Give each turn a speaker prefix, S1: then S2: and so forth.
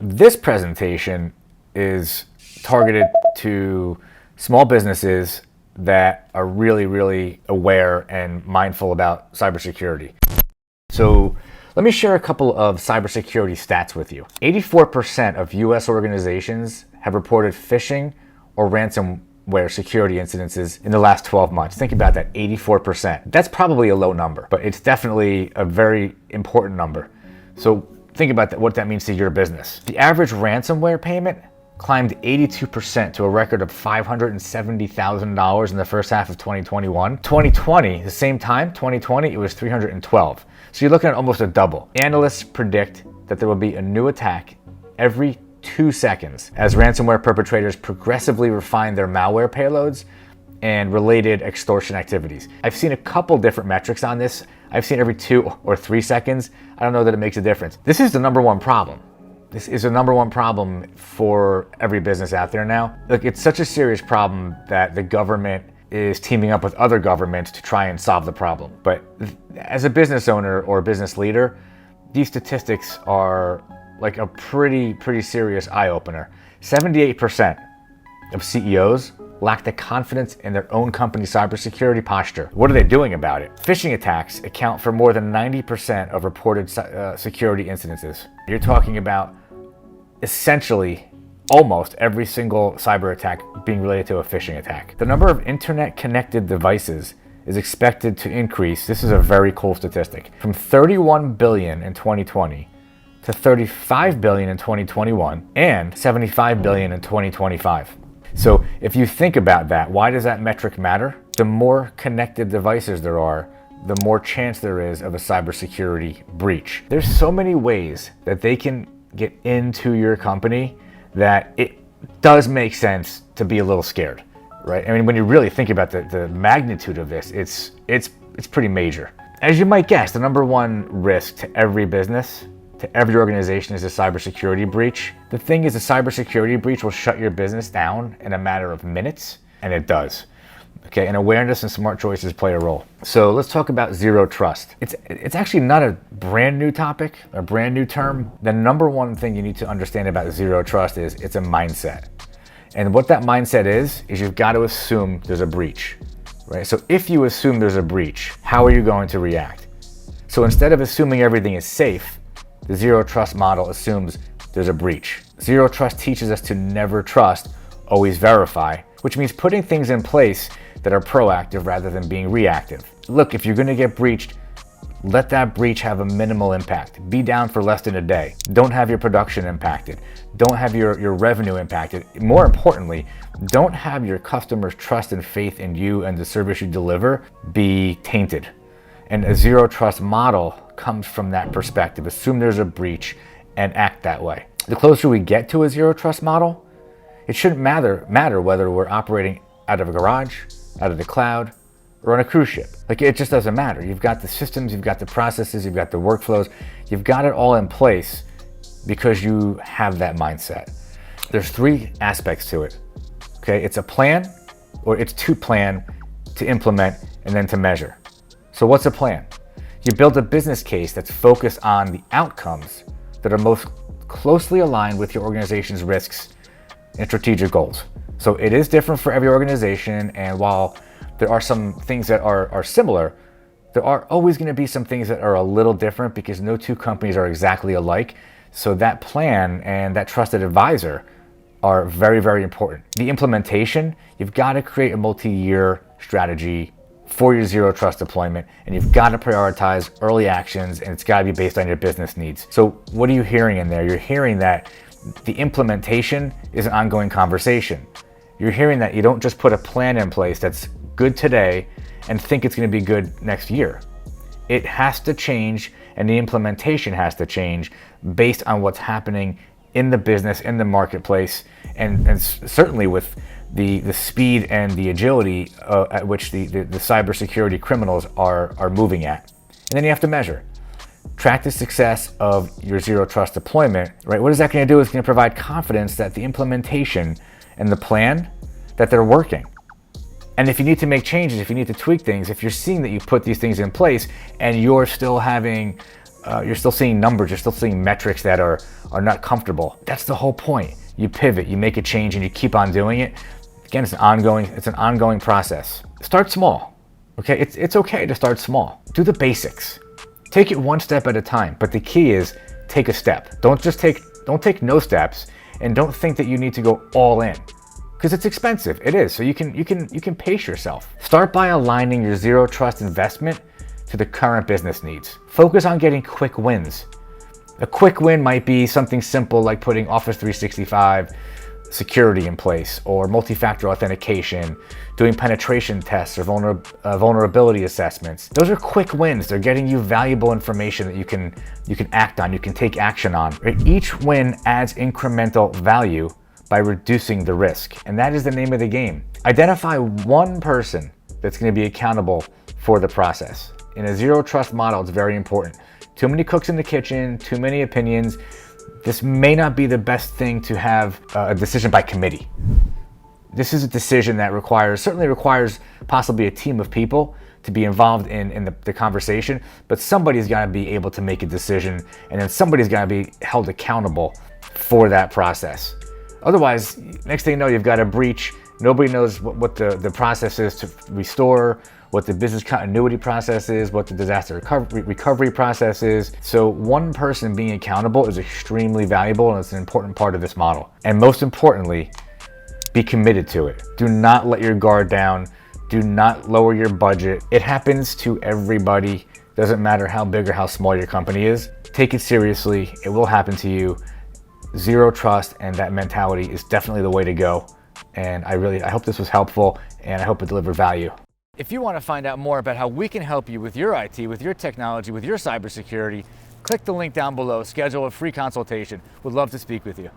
S1: This presentation is targeted to small businesses that are really, really aware and mindful about cybersecurity. So let me share a couple of cybersecurity stats with you. 84% of US organizations have reported phishing or ransomware security incidences in the last 12 months. Think about that, 84%. That's probably a low number, but it's definitely a very important number. So think about that, what that means to your business. The average ransomware payment climbed 82% to a record of $570,000 in the first half of 2021. 2020, the same time, 2020, it was 312. So you're looking at almost a double. Analysts predict that there will be a new attack every 2 seconds as ransomware perpetrators progressively refine their malware payloads and related extortion activities. I've seen a couple different metrics on this. I've seen every 2 or 3 seconds. I don't know that it makes a difference. This is the number one problem. This is a number one problem for every business out there now. Look, it's such a serious problem that the government is teaming up with other governments to try and solve the problem. But as a business owner or a business leader, these statistics are like a pretty serious eye-opener. 78% of CEOs lack the confidence in their own company's cybersecurity posture. What are they doing about it? Phishing attacks account for more than 90% of reported security incidences. You're talking about essentially almost every single cyber attack being related to a phishing attack. The number of internet connected devices is expected to increase. This is a very cool statistic. From 31 billion in 2020 to 35 billion in 2021 and 75 billion in 2025. So if you think about that, why does that metric matter? The more connected devices there are, the more chance there is of a cybersecurity breach. There's so many ways that they can get into your company that it does make sense to be a little scared, right? I mean, when you really think about the magnitude of this, it's pretty major. As you might guess, the number one risk to every business, to every organization, is a cybersecurity breach. The thing is, a cybersecurity breach will shut your business down in a matter of minutes, and it does. Okay, and awareness and smart choices play a role. So let's talk about zero trust. It's actually not a brand new topic, a brand new term. The number one thing you need to understand about zero trust is it's a mindset. And what that mindset is you've got to assume there's a breach, right? So if you assume there's a breach, how are you going to react? So instead of assuming everything is safe, the zero trust model assumes there's a breach. Zero trust teaches us to never trust, always verify, which means putting things in place that are proactive rather than being reactive. Look, if you're going to get breached, let that breach have a minimal impact. Be down for less than a day. Don't have your production impacted. Don't have your revenue impacted. More importantly, don't have your customers' trust and faith in you and the service you deliver be tainted. And a zero trust model comes from that perspective. Assume there's a breach and act that way. The closer we get to a zero trust model, it shouldn't matter whether we're operating out of a garage, out of the cloud, or on a cruise ship. Like, it just doesn't matter. You've got the systems, you've got the processes, you've got the workflows, you've got it all in place because you have that mindset. There's 3 aspects to it. Okay, it's a plan, or it's to plan, to implement, and then to measure. So what's a plan? You build a business case that's focused on the outcomes that are most closely aligned with your organization's risks and strategic goals. So it is different for every organization, and while there are some things that are similar, there are always going to be some things that are a little different because no two companies are exactly alike. So that plan and that trusted advisor are very, very important. The implementation, you've got to create a multi-year strategy for your zero trust deployment, and you've got to prioritize early actions, and it's got to be based on your business needs. So what are you hearing in there? You're hearing that the implementation is an ongoing conversation. You're hearing that you don't just put a plan in place that's good today and think it's going to be good next year. It has to change, and the implementation has to change based on what's happening in the business, in the marketplace, and certainly with the speed and the agility at which the cybersecurity criminals are moving at. And then you have to measure. Track the success of your zero trust deployment, right? What is that going to do? It's going to provide confidence that the implementation and the plan, that they're working. And if you need to make changes, if you need to tweak things, if you're seeing that you put these things in place and you're still having You're still seeing numbers, you're still seeing metrics that are not comfortable. That's the whole point. You pivot, you make a change, and you keep on doing it. Again, it's an ongoing process. Start small, okay? It's okay to start small. Do the basics. Take it one step at a time, but the key is take a step. Don't take no steps, and don't think that you need to go all in, because it's expensive. It is. So you can pace yourself. Start by aligning your zero trust investment to the current business needs. Focus on getting quick wins. A quick win might be something simple like putting Office 365 security in place, or multi-factor authentication, doing penetration tests or vulnerability assessments. Those are quick wins. They're getting you valuable information that you can act on, you can take action on. Right? Each win adds incremental value by reducing the risk, and that is the name of the game. Identify one person that's going to be accountable for the process. In a zero trust model, it's very important. Too many cooks in the kitchen, too many opinions. This may not be the best thing to have a decision by committee. This is a decision that certainly requires possibly a team of people to be involved in the conversation, but somebody's got to be able to make a decision, and then somebody's got to be held accountable for that process. Otherwise, next thing you know, you've got a breach. Nobody knows what the process is to restore, what the business continuity process is, what the disaster recovery process is. So one person being accountable is extremely valuable, and it's an important part of this model. And most importantly, be committed to it. Do not let your guard down. Do not lower your budget. It happens to everybody. Doesn't matter how big or how small your company is. Take it seriously. It will happen to you. Zero trust and that mentality is definitely the way to go. And I hope this was helpful, and I hope it delivered value. If you want to find out more about how we can help you with your IT, with your technology, with your cybersecurity, click the link down below, schedule a free consultation. We'd love to speak with you.